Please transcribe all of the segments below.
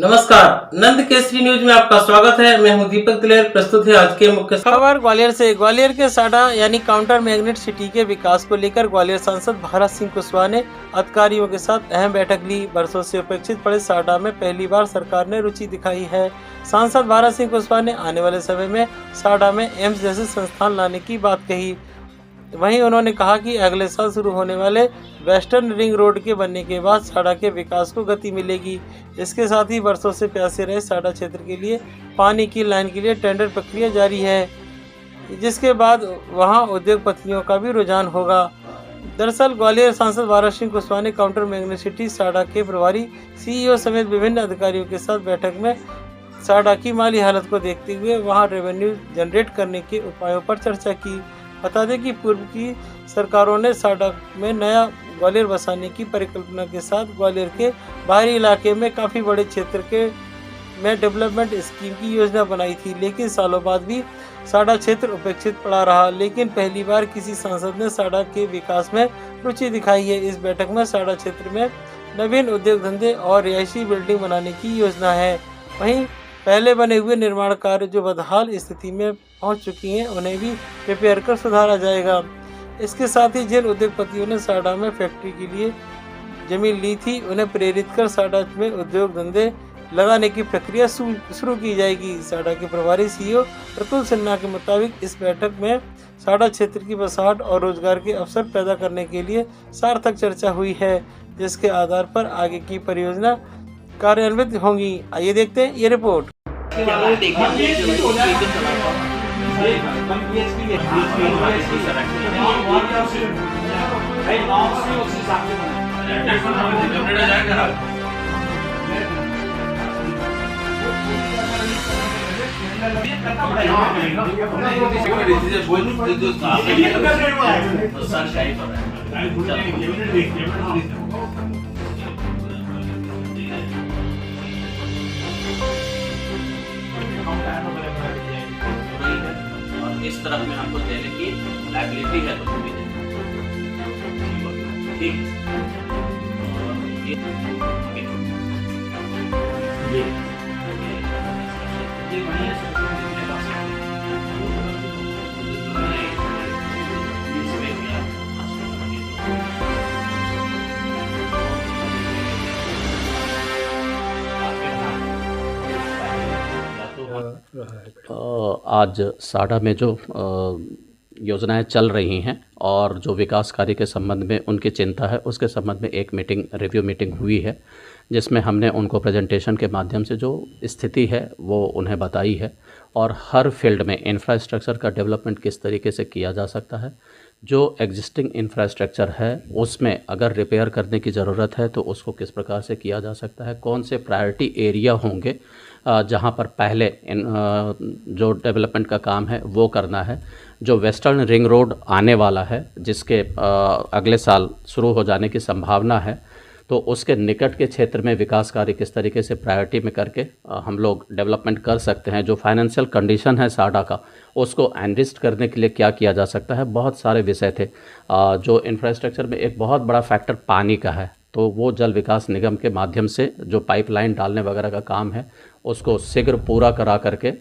नमस्कार, नंद केसरी न्यूज में आपका स्वागत है। मैं हूं दीपक तिलेर। प्रस्तुत है आज के मुख्य खबर ग्वालियर से। ग्वालियर के साडा यानी काउंटर मैग्नेट सिटी के विकास को लेकर ग्वालियर सांसद भारत सिंह कुशवाहा ने अधिकारियों के साथ अहम बैठक ली। वर्षों से उपेक्षित पड़े साडा में पहली बार सरकार ने रुचि दिखाई है। सांसद भारत सिंह कुशवाहा ने आने वाले समय में साडा में एम्स जैसे संस्थान लाने की बात कही। वहीं उन्होंने कहा कि अगले साल शुरू होने वाले वेस्टर्न रिंग रोड के बनने के बाद साडा के विकास को गति मिलेगी। इसके साथ ही वर्षों से प्यासे रहे साडा क्षेत्र के लिए पानी की लाइन के लिए टेंडर प्रक्रिया जारी है, जिसके बाद वहां उद्योगपतियों का भी रुझान होगा। दरअसल ग्वालियर सांसद भारत सिंह कुशवाहा ने काउंटर मैग्नेट सिटी साडा के प्रभारी सीईओ समेत विभिन्न अधिकारियों के साथ बैठक में साडा की माली हालत को देखते हुए वहां रेवेन्यू जनरेट करने के उपायों पर चर्चा की। बता दें कि पूर्व की सरकारों ने साडा में नया ग्वालियर बसाने की परिकल्पना के साथ ग्वालियर के बाहरी इलाके में काफ़ी बड़े क्षेत्र में डेवलपमेंट स्कीम की योजना बनाई थी, लेकिन सालों बाद भी साडा क्षेत्र उपेक्षित पड़ा रहा। लेकिन पहली बार किसी सांसद ने साडा के विकास में रुचि दिखाई है। इस बैठक में साडा क्षेत्र में नवीन उद्योग धंधे और रिहायशी बिल्डिंग बनाने की योजना है। वहीं पहले बने हुए निर्माण कार्य जो बदहाल स्थिति में पहुंच चुकी हैं, उन्हें भी रिपेयर कर सुधारा जाएगा। इसके साथ ही जिन उद्योगपतियों ने साडा में फैक्ट्री के लिए जमीन ली थी, उन्हें प्रेरित कर साडा में उद्योग धंधे लगाने की प्रक्रिया शुरू की जाएगी। साडा के प्रभारी सीईओ प्रतुल सिन्हा के मुताबिक इस बैठक में साडा क्षेत्र की बसाहट और रोजगार के अवसर पैदा करने के लिए सार्थक चर्चा हुई है, जिसके आधार पर आगे की परियोजना कार्यान्वित होंगी। आइए देखते हैं ये रिपोर्ट। इस तरफ में हमको देने की लायबिलिटी है तो भी ठीक। आज साडा में जो योजनाएं चल रही हैं और जो विकास कार्य के संबंध में उनकी चिंता है, उसके संबंध में एक रिव्यू मीटिंग हुई है, जिसमें हमने उनको प्रेजेंटेशन के माध्यम से जो स्थिति है वो उन्हें बताई है और हर फील्ड में इंफ्रास्ट्रक्चर का डेवलपमेंट किस तरीके से किया जा सकता है, जो एग्जिस्टिंग इंफ्रास्ट्रक्चर है उसमें अगर रिपेयर करने की ज़रूरत है तो उसको किस प्रकार से किया जा सकता है, कौन से प्रायोरिटी एरिया होंगे जहां पर पहले जो डेवलपमेंट का काम है वो करना है। जो वेस्टर्न रिंग रोड आने वाला है, जिसके अगले साल शुरू हो जाने की संभावना है, तो उसके निकट के क्षेत्र में विकास कार्य किस तरीके से प्रायोरिटी में करके हम लोग डेवलपमेंट कर सकते हैं। जो फाइनेंशियल कंडीशन है साडा का, उसको एनरिस्ट करने के लिए क्या किया जा सकता है। बहुत सारे विषय थे। जो इंफ्रास्ट्रक्चर में एक बहुत बड़ा फैक्टर पानी का है, तो वो जल विकास निगम के माध्यम से जो पाइपलाइन डालने वगैरह का काम है उसको शीघ्र पूरा करा करके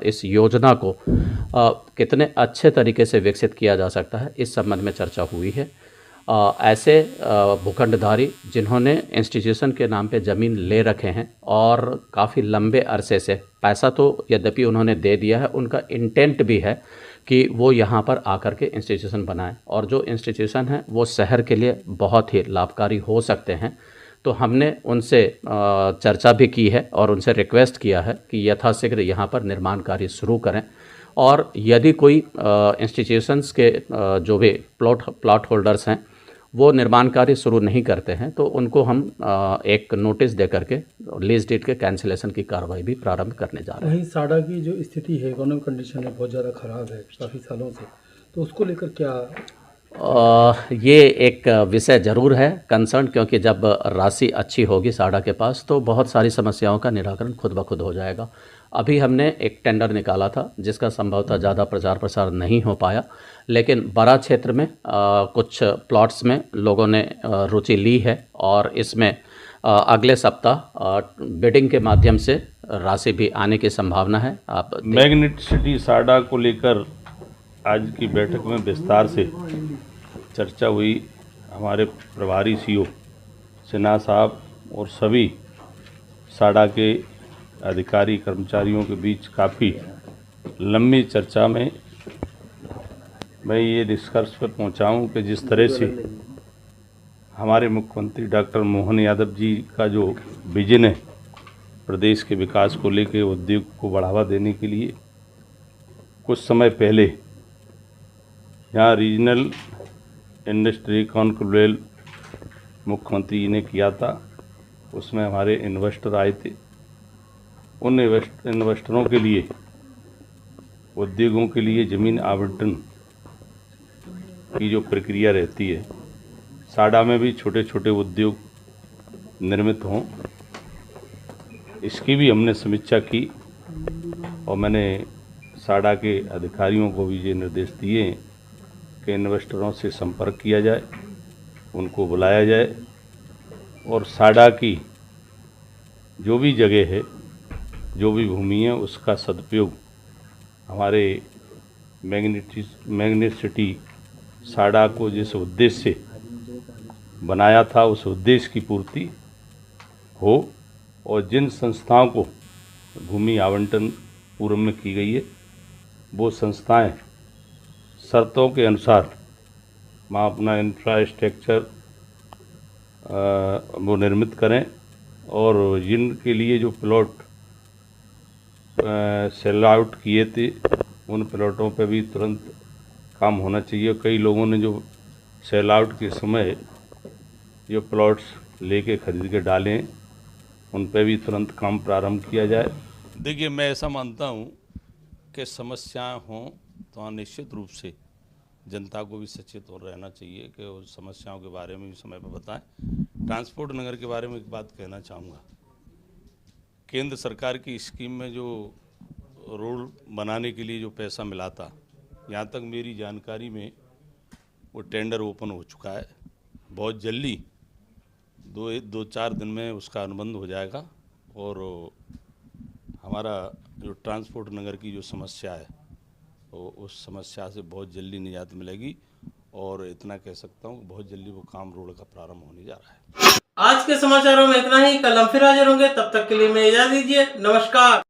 इस योजना को कितने अच्छे तरीके से विकसित किया जा सकता है, इस संबंध में चर्चा हुई है। ऐसे भूखंडधारी जिन्होंने इंस्टीट्यूशन के नाम पे ज़मीन ले रखे हैं और काफ़ी लंबे अरसे से, पैसा तो यद्यपि उन्होंने दे दिया है, उनका इंटेंट भी है कि वो यहाँ पर आकर के इंस्टीट्यूशन बनाएं और जो इंस्टीट्यूशन है वो शहर के लिए बहुत ही लाभकारी हो सकते हैं। तो हमने उनसे चर्चा भी की है और उनसे रिक्वेस्ट किया है कि यथाशीघ्र यहाँ पर निर्माण कार्य शुरू करें और यदि कोई इंस्टीट्यूशंस के जो भी प्लॉट होल्डर्स हैं वो निर्माण कार्य शुरू नहीं करते हैं तो उनको हम एक नोटिस दे करके लीज डीड के कैंसिलेशन की कार्रवाई भी प्रारंभ करने जा रहे हैं। वहीं साडा की जो स्थिति है, इकोनॉमिक कंडीशन है बहुत ज़्यादा ख़राब है काफ़ी सालों से, तो उसको लेकर क्या ये एक विषय ज़रूर है कंसर्न, क्योंकि जब राशि अच्छी होगी साडा के पास तो बहुत सारी समस्याओं का निराकरण खुद ब खुद हो जाएगा। अभी हमने एक टेंडर निकाला था जिसका संभवतः ज़्यादा प्रचार प्रसार नहीं हो पाया, लेकिन बड़ा क्षेत्र में कुछ प्लॉट्स में लोगों ने रुचि ली है और इसमें अगले सप्ताह बिडिंग के माध्यम से राशि भी आने की संभावना है। आप मैग्नेट सिटी साडा को लेकर आज की बैठक में विस्तार से चर्चा हुई। हमारे प्रभारी सीओ सिन्हा साहब और सभी साडा के अधिकारी कर्मचारियों के बीच काफ़ी लंबी चर्चा में मैं ये निष्कर्ष पर पहुंचा हूं कि जिस तरह से हमारे मुख्यमंत्री डॉक्टर मोहन यादव जी का जो विजन है प्रदेश के विकास को लेकर, उद्योग को बढ़ावा देने के लिए, कुछ समय पहले यहाँ रीजनल इंडस्ट्री कॉन्क्लेव मुख्यमंत्री जी ने किया था। उसमें हमारे इन्वेस्टर आए थे। उन इन्वेस्टरों के लिए, उद्योगों के लिए ज़मीन आवंटन की जो प्रक्रिया रहती है, साडा में भी छोटे छोटे उद्योग निर्मित हों, इसकी भी हमने समीक्षा की और मैंने साडा के अधिकारियों को भी ये निर्देश दिए कि इन्वेस्टरों से संपर्क किया जाए, उनको बुलाया जाए और साडा की जो भी जगह है, जो भी भूमि है, उसका सदुपयोग हमारे मैग्नेट सिटी साडा को जिस उद्देश्य से बनाया था उस उद्देश्य की पूर्ति हो और जिन संस्थाओं को भूमि आवंटन पूर्व में की गई है वो संस्थाएं शर्तों के अनुसार वहाँ अपना इंफ्रास्ट्रक्चर वो निर्मित करें और जिनके लिए जो प्लॉट सेल आउट किए थे उन प्लॉटों पे भी तुरंत काम होना चाहिए। कई लोगों ने जो सेल आउट के समय जो प्लॉट्स लेके खरीद के डालें उन पे भी तुरंत काम प्रारंभ किया जाए। देखिए, मैं ऐसा मानता हूँ कि समस्याएं हों तो निश्चित रूप से जनता को भी सचेत हो रहना चाहिए कि उस समस्याओं के बारे में भी समय पर बताएं। ट्रांसपोर्ट नगर के बारे में एक बात कहना चाहूँगा। केंद्र सरकार की स्कीम में जो रोड बनाने के लिए जो पैसा मिला था, यहाँ तक मेरी जानकारी में वो टेंडर ओपन हो चुका है। बहुत जल्दी दो चार दिन में उसका अनुबंध हो जाएगा और हमारा जो ट्रांसपोर्ट नगर की जो समस्या है तो उस समस्या से बहुत जल्दी निजात मिलेगी और इतना कह सकता हूँ बहुत जल्दी वो काम रोड का प्रारंभ होने जा रहा है। आज के समाचारों में इतना ही। कल हम फिर हाजिर होंगे, तब तक के लिए मैं इजाजत दीजिए। नमस्कार।